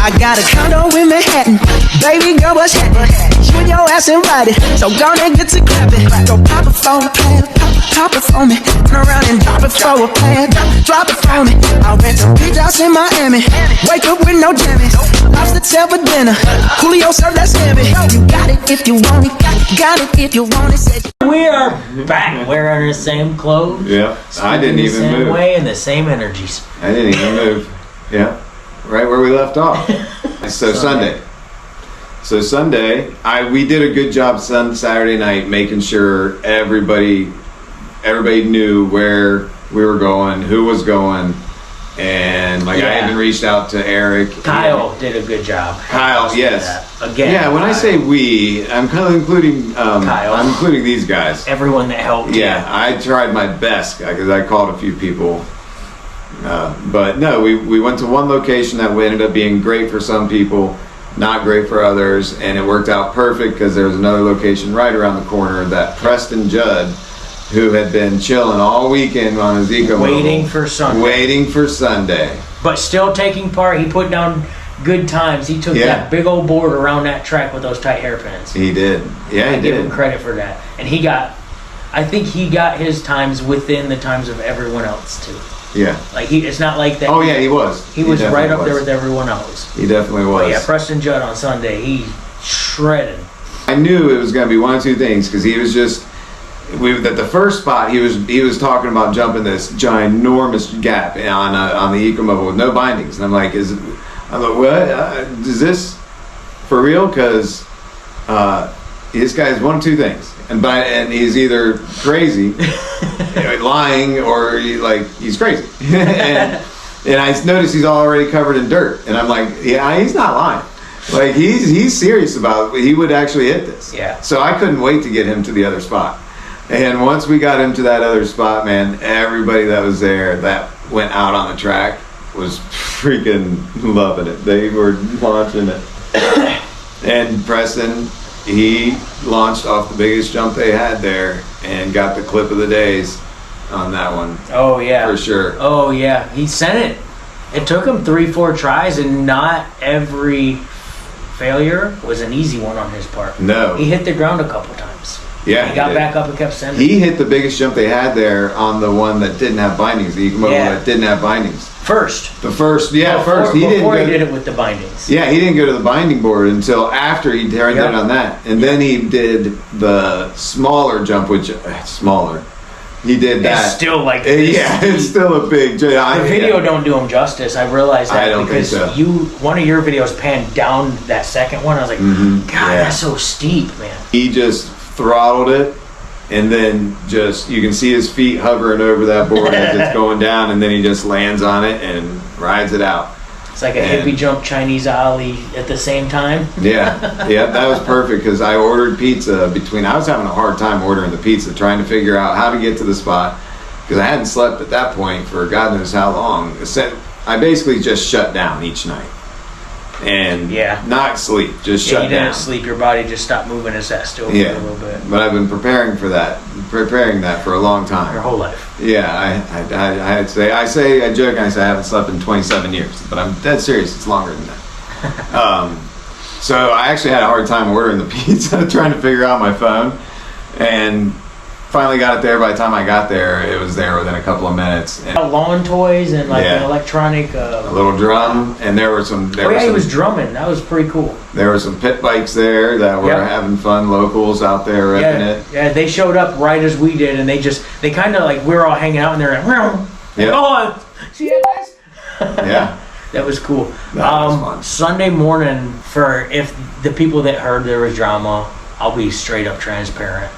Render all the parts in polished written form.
I got a condo in Manhattan. Baby girl, what's happening? You and your ass invited, so go and get to clapping. Go pop it for a plan, pop it for me. Turn around and drop it for a plan, drop it for me. I rent a beach house in Miami. Wake up with no jammies. Lobster tail for dinner. Julio served that scampi. You got it if you want it. Got it if you want it. We are back wearing the same clothes. Yeah, I didn't even move. The same way and the same energies. I didn't even move. Yeah, right where we left off. So Sunday, we did a good job Saturday night making sure everybody knew where we were going, who was going, and I even reached out to Eric. Kyle did a good job. Kyle, yes. Again. Yeah, when Kyle. I say we, I'm kind of including Kyle. I'm including these guys. Everyone that helped. Yeah, I tried my best because I called a few people. But no, we went to one location that ended up being great for some people, not great for others, and it worked out perfect because there was another location right around the corner that Preston Judd, who had been chilling all weekend on his eco waiting for Sunday, but still taking part. He put down good times. He took that big old board around that track with those tight hairpins. He did. Yeah, he did. Give him credit for that, and I think he got his times within the times of everyone else too. Yeah. It's not like that. Oh yeah, he was. He was right up there with everyone else. He definitely was. But yeah, Preston Judd on Sunday, he shredded. I knew it was going to be one of two things because he was just. At the first spot, he was talking about jumping this ginormous gap on the Ecomobile with no bindings, and I'm like, what? Is this for real? Because this guy is one of two things. And he's either crazy, lying, or he's crazy. and I noticed he's already covered in dirt. And I'm like, yeah, he's not lying. He's serious about it. He would actually hit this. Yeah. So I couldn't wait to get him to the other spot. And once we got him to that other spot, man, everybody that was there that went out on the track was freaking loving it. They were launching it. And Preston, he launched off the biggest jump they had there and got the clip of the days on that one. Oh yeah, for sure. Oh yeah, he sent it. It took him 3-4 tries, and not every failure was an easy one on his part. No, he hit the ground a couple times. Yeah, he got back up and kept sending. He hit the biggest jump they had there on the one that didn't have bindings, the Ecomobile that didn't have bindings. First. He did it with the bindings. Yeah, he didn't go to the binding board until after he turned it on that. And then he did the smaller jump, which, smaller. He did that. It's still like this. Yeah, it's still a big jump. The video don't do him justice. I realized that because one of your videos panned down that second one. I was like, God, that's so steep, man. He just throttled it. And then you can see his feet hovering over that board as it's going down, and then he just lands on it and rides it out. It's like a hippie jump Chinese ollie at the same time. Yeah, that was perfect because I ordered pizza I was having a hard time ordering the pizza, trying to figure out how to get to the spot because I hadn't slept at that point for God knows how long. I basically just shut down each night. And not sleep, just shut down. You didn't sleep, your body just stopped moving and sat still for a little bit. But I've been preparing that for a long time. Your whole life. Yeah, I joke and I say I haven't slept in 27 years, but I'm dead serious, it's longer than that. So I actually had a hard time ordering the pizza, trying to figure out my phone, and finally got it there. By the time I got there, it was there within a couple of minutes. And lawn toys and an electronic... a little drum, and there were some... he was drumming. That was pretty cool. There were some pit bikes there that were having fun, locals out there repping it. Yeah, they showed up right as we did, and they kind of we were all hanging out, and they're like, oh, see that, guys? Yeah. That was cool. That was fun. Sunday morning, if the people that heard there was drama, I'll be straight up transparent.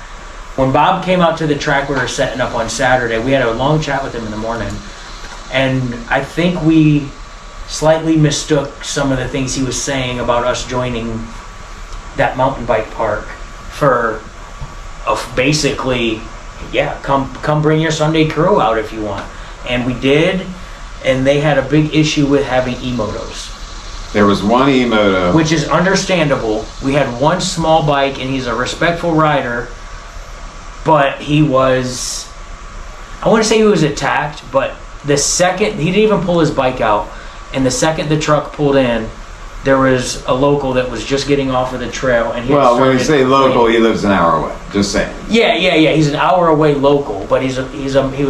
When Bob came out to the track we were setting up on Saturday, we had a long chat with him in the morning, and I think we slightly mistook some of the things he was saying about us joining that mountain bike park for basically, come bring your Sunday crew out if you want. And we did, and they had a big issue with having e-motos. There was one e-moto. Which is understandable. We had one small bike, and he's a respectful rider. But I want to say he was attacked, but the second, he didn't even pull his bike out. And the second the truck pulled in, there was a local that was just getting off of the trail, and he Well, when you say local, he lives an hour away. Just saying. Yeah. He's an hour away local, but he was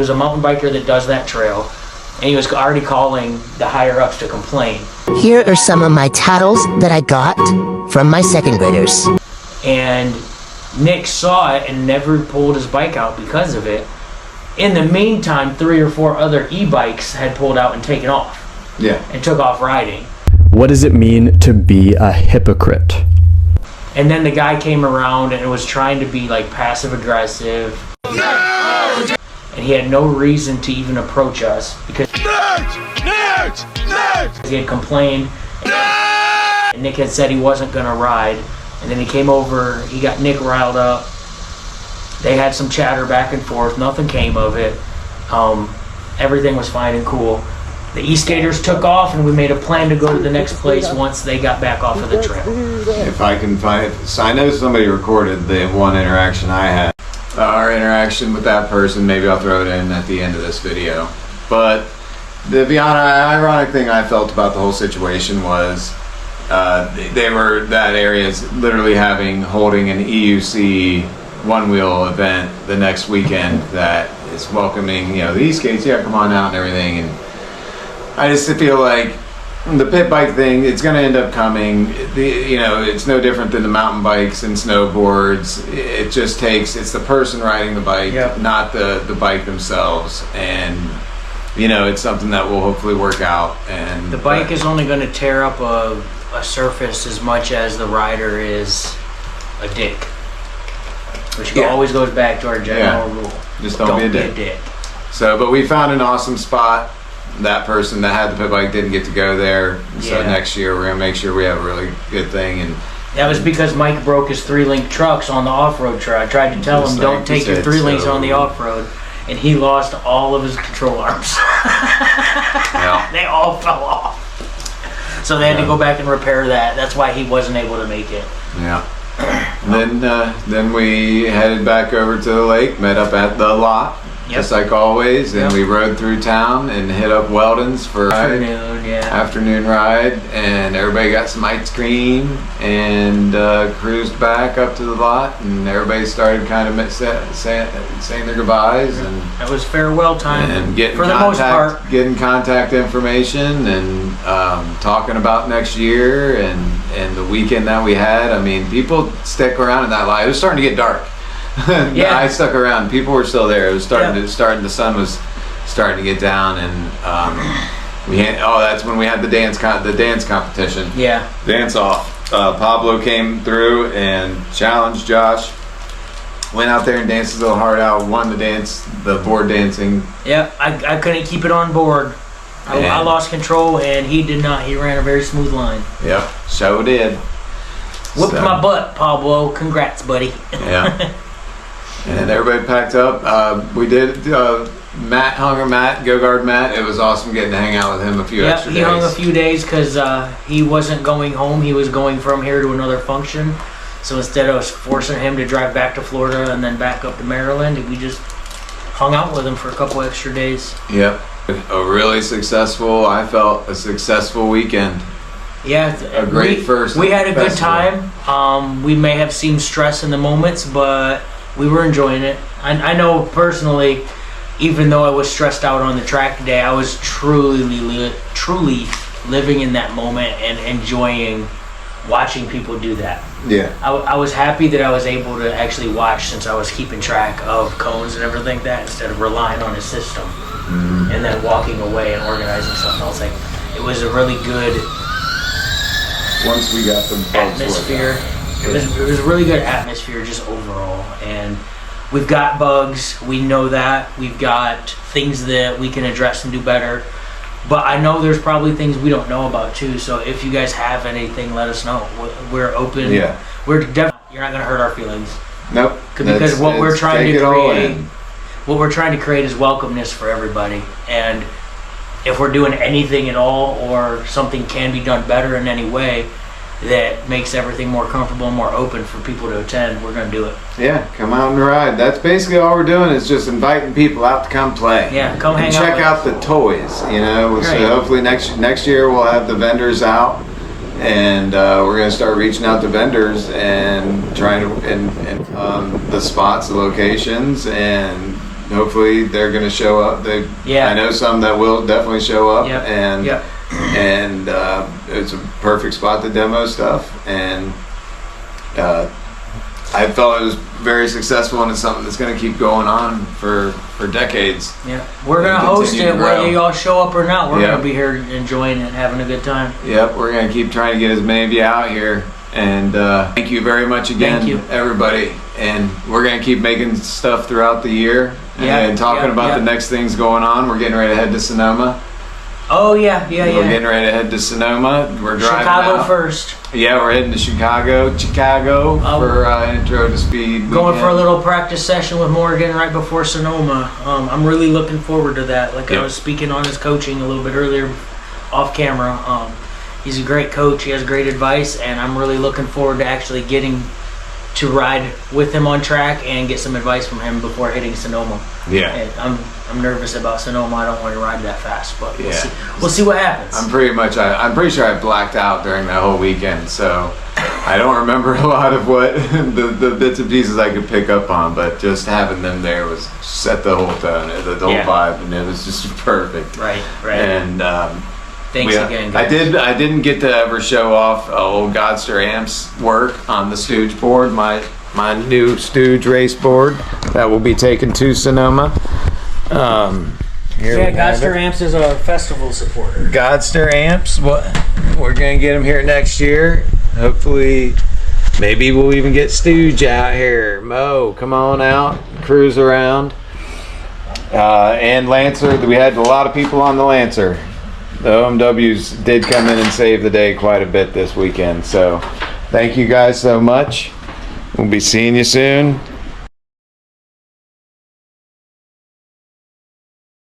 a mountain biker that does that trail, and he was already calling the higher ups to complain. Here are some of my titles that I got from my second graders. And Nick saw it and never pulled his bike out because of it. In the meantime, 3 or 4 other e-bikes had pulled out and taken off. Yeah. And took off riding. What does it mean to be a hypocrite? And then the guy came around and was trying to be like passive aggressive. No! And he had no reason to even approach us because he had complained. And Nick had said he wasn't going to ride. And then he came over, he got Nick riled up. They had some chatter back and forth. Nothing came of it. Everything was fine and cool. The e-skaters took off, and we made a plan to go to the next place once they got back off of the trail. If I can find, so I know somebody recorded the one interaction I had. Our interaction with that person, maybe I'll throw it in at the end of this video. But the beyond ironic thing I felt about the whole situation was that area is literally holding an EUC one-wheel event the next weekend that is welcoming, the e-skates, come on out and everything. And I just feel like the pit bike thing, it's going to end up coming. It's no different than the mountain bikes and snowboards. It just it's the person riding the bike, not the bike themselves. And, it's something that will hopefully work out. And the bike is only going to tear up a surface as much as the rider is a dick. Which always goes back to our general rule. Just don't be a dick. So, but we found an awesome spot. That person that had the pit bike didn't get to go there. So next year we're going to make sure we have a really good thing. And that was because Mike broke his 3-link trucks on the off-road trail. I tried to tell him, don't take your 3-links on the off-road. And he lost all of his control arms. They all fell off. So they had to go back and repair that. That's why he wasn't able to make it. Yeah. Then we headed back over to the lake, met up at the lot, just like always, and we rode through town and hit up Weldon's for afternoon ride, and everybody got some ice cream and cruised back up to the lot, and everybody started kind of saying their goodbyes, and it was farewell time and getting for the most part, getting contact information and talking about next year and the weekend that we had. I mean, people stick around in that lot. It was starting to get dark. I stuck around. People were still there. It was the sun was starting to get down, and that's when we had the dance competition. Dance off. Pablo came through and challenged Josh. Went out there and danced his little heart out. Won the board dancing. I couldn't keep it on board. I lost control, and he did not. He ran a very smooth line. So did. Whooped my butt, Pablo. Congrats, buddy. And everybody packed up. We did Hunger Matt, Go Guard Matt. It was awesome getting to hang out with him a few extra days. He hung a few days because he wasn't going home. He was going from here to another function. So instead of forcing him to drive back to Florida and then back up to Maryland, we just hung out with him for a couple extra days. A really successful weekend. A great first. We had a good time. We may have seemed stressed in the moments, but we were enjoying it. I know personally, even though I was stressed out on the track today, I was truly living in that moment and enjoying watching people do that. I was happy that I was able to actually watch, since I was keeping track of cones and everything like that, instead of relying on a system and then walking away and organizing something else. Like, it was a really good once we got the atmosphere. It was a really good atmosphere just overall, and we've got bugs. We know that we've got things that we can address and do better. But I know there's probably things we don't know about too. So if you guys have anything, let us know. We're open. We're definitely. You're not gonna hurt our feelings. Nope. Because what we're trying to create is welcomeness for everybody. And if we're doing anything at all, or something can be done better in any way, that makes everything more comfortable and more open for people to attend, we're going to do it. Yeah, come out and ride. That's basically all we're doing is just inviting people out to come play. Yeah, come hang and out check with out us. the toys. You know, so Right. hopefully next year we'll have the vendors out, and we're gonna start reaching out to vendors and trying to and the spots, the locations, and hopefully they're gonna show up. Yeah. I know some that will definitely show up, Yep. and Yep. and it's a perfect spot to demo stuff, and I felt it was very successful, and it's something that's going to keep going on for decades. Yeah, we're going to host continue it to grow. whether y'all show up or not. We're Yeah. going to be here enjoying it, having a good time. Yep, we're going to keep trying to get as many of you out here, and thank you very much again, Thank you. everybody. And we're going to keep making stuff throughout the year, Yeah, and talking yeah, about yeah. the next things going on. We're getting ready to head to Sonoma. Oh, yeah, yeah, We're yeah. getting ready to head to Sonoma. We're driving Chicago out. first. Yeah, we're heading to Chicago for Intro to Speed. Going for a weekend. little practice session with Morgan right before Sonoma. I'm really looking forward to that. Like Yeah. I was speaking on his coaching a little bit earlier off camera. He's a great coach. He has great advice, and I'm really looking forward to actually getting to ride with him on track and get some advice from him before hitting Sonoma. Yeah. And I'm nervous about Sonoma. I don't want to ride that fast, but Yeah. we'll see what happens. I'm pretty sure I blacked out during that whole weekend, so I don't remember a lot of what the bits and pieces I could pick up on, but just having them there was set the whole tone, the whole Yeah. vibe, and it was just perfect. Right. And Thanks again, guys. I didn't get to ever show off old Godster Amps work on the Stooge board, my new Stooge race board that will be taken to Sonoma. Here Yeah, we have Godster it. Amps is a festival supporter. Godster Amps. We're gonna get them here next year. Hopefully, maybe we'll even get Stooge out here. Mo, come on out, cruise around. And Lancer, we had a lot of people on the Lancer. The OMWs did come in and save the day quite a bit this weekend. So, thank you guys so much. We'll be seeing you soon.